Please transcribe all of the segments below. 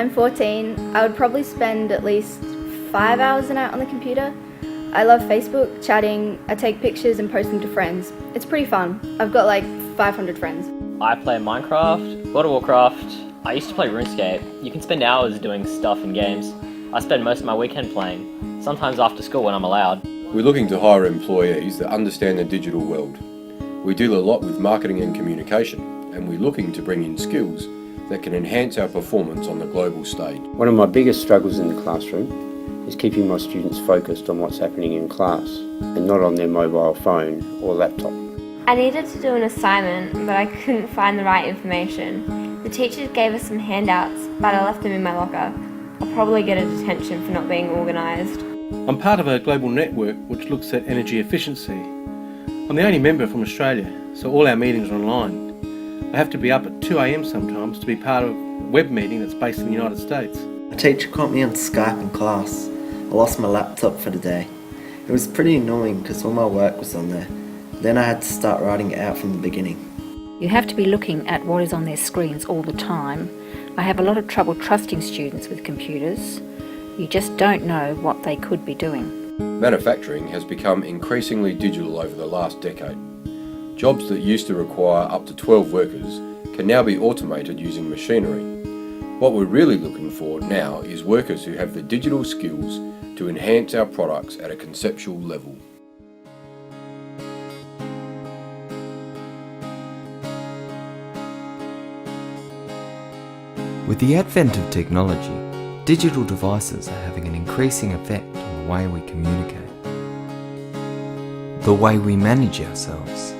I'm 14. I would probably spend at least 5 hours a night on the computer. I love Facebook, chatting, I take pictures and post them to friends. It's pretty fun. I've got like 500 friends. I play Minecraft, World of Warcraft. I used to play RuneScape. You can spend hours doing stuff in games. I spend most of my weekend playing, sometimes after school when I'm allowed. We're looking to hire employees that understand the digital world. We deal a lot with marketing and communication, and we're looking to bring in skills that can enhance our performance on the global stage. One of my biggest struggles in the classroom is keeping my students focused on what's happening in class and not on their mobile phone or laptop. I needed to do an assignment, but I couldn't find the right information. The teachers gave us some handouts, but I left them in my locker. I'll probably get a detention for not being organised. I'm part of a global network which looks at energy efficiency. I'm the only member from Australia, so all our meetings are online. I have to be up at 2 a.m. sometimes to be part of a web meeting that's based in the United States. A teacher caught me on Skype in class. I lost my laptop for the day. It was pretty annoying because all my work was on there. Then I had to start writing it out from the beginning. You have to be looking at what is on their screens all the time. I have a lot of trouble trusting students with computers. You just don't know what they could be doing. Manufacturing has become increasingly digital over the last decade. Jobs that used to require up to 12 workers can now be automated using machinery. What we're really looking for now is workers who have the digital skills to enhance our products at a conceptual level. With the advent of technology, digital devices are having an increasing effect on the way we communicate, the way we manage ourselves,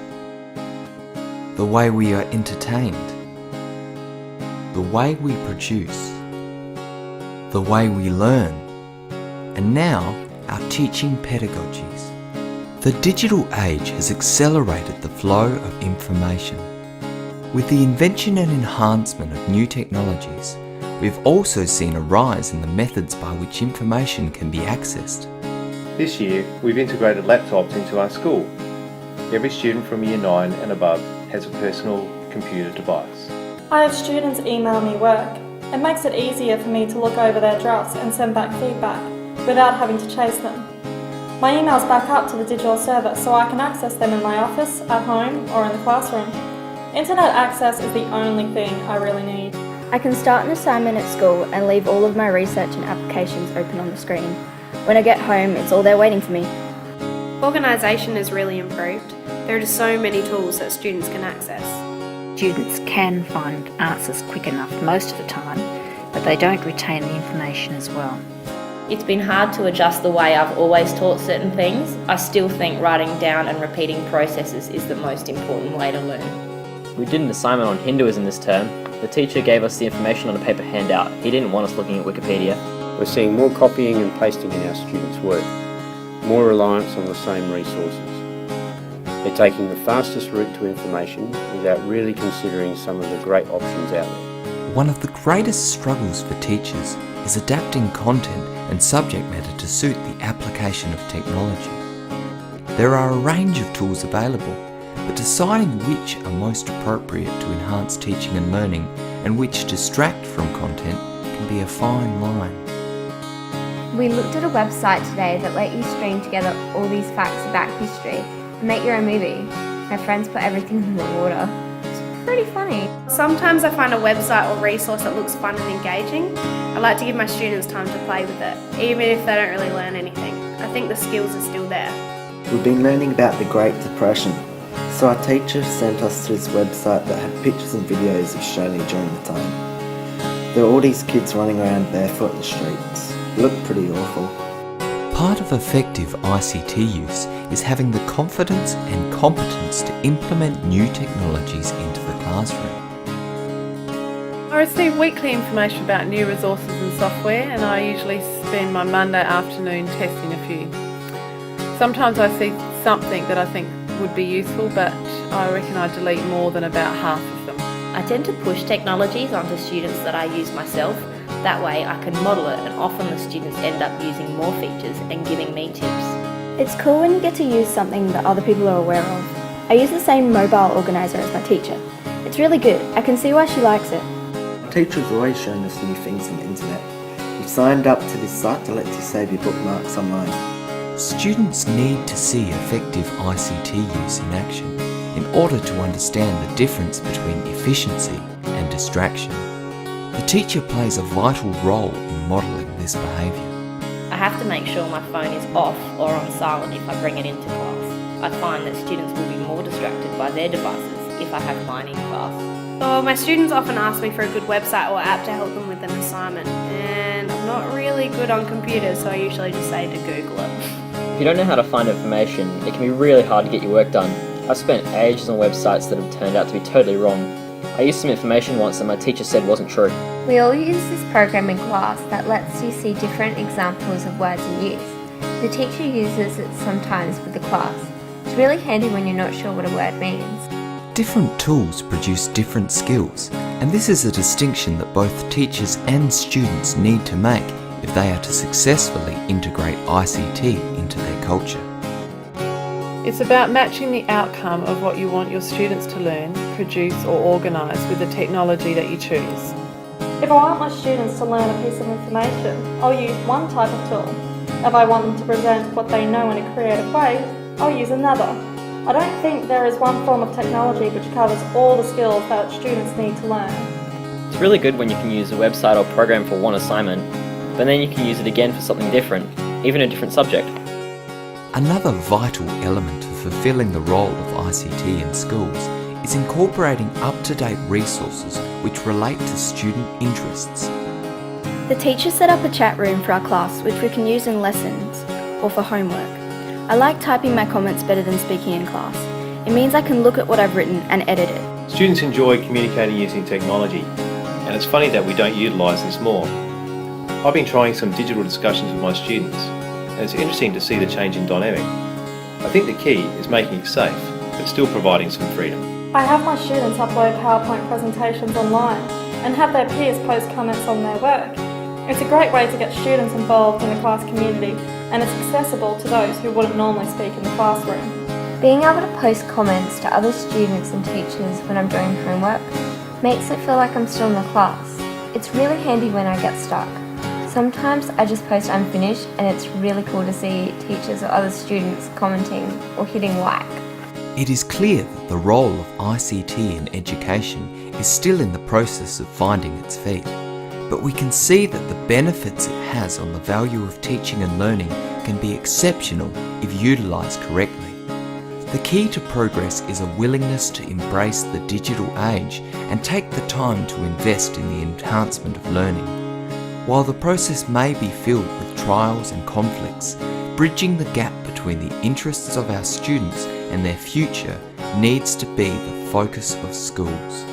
the way we are entertained, the way we produce, the way we learn, and now our teaching pedagogies. The digital age has accelerated the flow of information. With the invention and enhancement of new technologies, we've also seen a rise in the methods by which information can be accessed. This year, we've integrated laptops into our school. Every student from Year 9 and above has a personal computer device. I have students email me work. It makes it easier for me to look over their drafts and send back feedback without having to chase them. My emails back up to the digital server so I can access them in my office, at home, or in the classroom. Internet access is the only thing I really need. I can start an assignment at school and leave all of my research and applications open on the screen. When I get home, it's all there waiting for me. Organisation has really improved. There are just so many tools that students can access. Students can find answers quick enough most of the time, but they don't retain the information as well. It's been hard to adjust the way I've always taught certain things. I still think writing down and repeating processes is the most important way to learn. We did an assignment on Hinduism this term. The teacher gave us the information on a paper handout. He didn't want us looking at Wikipedia. We're seeing more copying and pasting in our students' work, more reliance on the same resources. They're taking the fastest route to information without really considering some of the great options out there. One of the greatest struggles for teachers is adapting content and subject matter to suit the application of technology. There are a range of tools available, but deciding which are most appropriate to enhance teaching and learning and which distract from content can be a fine line. We looked at a website today that let you string together all these facts about history and make your own movie. My friends put everything in the water. It's pretty funny. Sometimes I find a website or resource that looks fun and engaging. I like to give my students time to play with it, even if they don't really learn anything. I think the skills are still there. We've been learning about the Great Depression, so our teacher sent us to this website that had pictures and videos of Australia during the time. There were all these kids running around barefoot in the streets. It looked pretty awful. Part of effective ICT use is having the confidence and competence to implement new technologies into the classroom. I receive weekly information about new resources and software, and I usually spend my Monday afternoon testing a few. Sometimes I see something that I think would be useful, but I reckon I delete more than about half of them. I tend to push technologies onto students that I use myself. That way I can model it, and often the students end up using more features and giving me tips. It's cool when you get to use something that other people are aware of. I use the same mobile organiser as my teacher. It's really good. I can see why she likes it. Teachers always showing us new things on the internet. We've signed up to this site that lets you save your bookmarks online. Students need to see effective ICT use in action in order to understand the difference between efficiency and distraction. The teacher plays a vital role in modelling this behaviour. I have to make sure my phone is off or on silent if I bring it into class. I find that students will be more distracted by their devices if I have mine in class. So my students often ask me for a good website or app to help them with an assignment, and I'm not really good on computers, so I usually just say to Google it. If you don't know how to find information, it can be really hard to get your work done. I've spent ages on websites that have turned out to be totally wrong. I used some information once that my teacher said wasn't true. We all use this program in class that lets you see different examples of words in use. The teacher uses it sometimes with the class. It's really handy when you're not sure what a word means. Different tools produce different skills, and this is a distinction that both teachers and students need to make if they are to successfully integrate ICT into their culture. It's about matching the outcome of what you want your students to learn, produce or organise with the technology that you choose. If I want my students to learn a piece of information, I'll use one type of tool. If I want them to present what they know in a creative way, I'll use another. I don't think there is one form of technology which covers all the skills that students need to learn. It's really good when you can use a website or program for one assignment, but then you can use it again for something different, even a different subject. Another vital element of fulfilling the role of ICT in schools is incorporating up-to-date resources which relate to student interests. The teacher set up a chat room for our class which we can use in lessons or for homework. I like typing my comments better than speaking in class. It means I can look at what I've written and edit it. Students enjoy communicating using technology, and it's funny that we don't utilise this more. I've been trying some digital discussions with my students, and it's interesting to see the change in dynamic. I think the key is making it safe, but still providing some freedom. I have my students upload PowerPoint presentations online and have their peers post comments on their work. It's a great way to get students involved in the class community, and it's accessible to those who wouldn't normally speak in the classroom. Being able to post comments to other students and teachers when I'm doing homework makes it feel like I'm still in the class. It's really handy when I get stuck. Sometimes I just post unfinished, and it's really cool to see teachers or other students commenting or hitting like. It is clear that the role of ICT in education is still in the process of finding its feet, but we can see that the benefits it has on the value of teaching and learning can be exceptional if utilised correctly. The key to progress is a willingness to embrace the digital age and take the time to invest in the enhancement of learning. While the process may be filled with trials and conflicts, bridging the gap between the interests of our students and their future needs to be the focus of schools.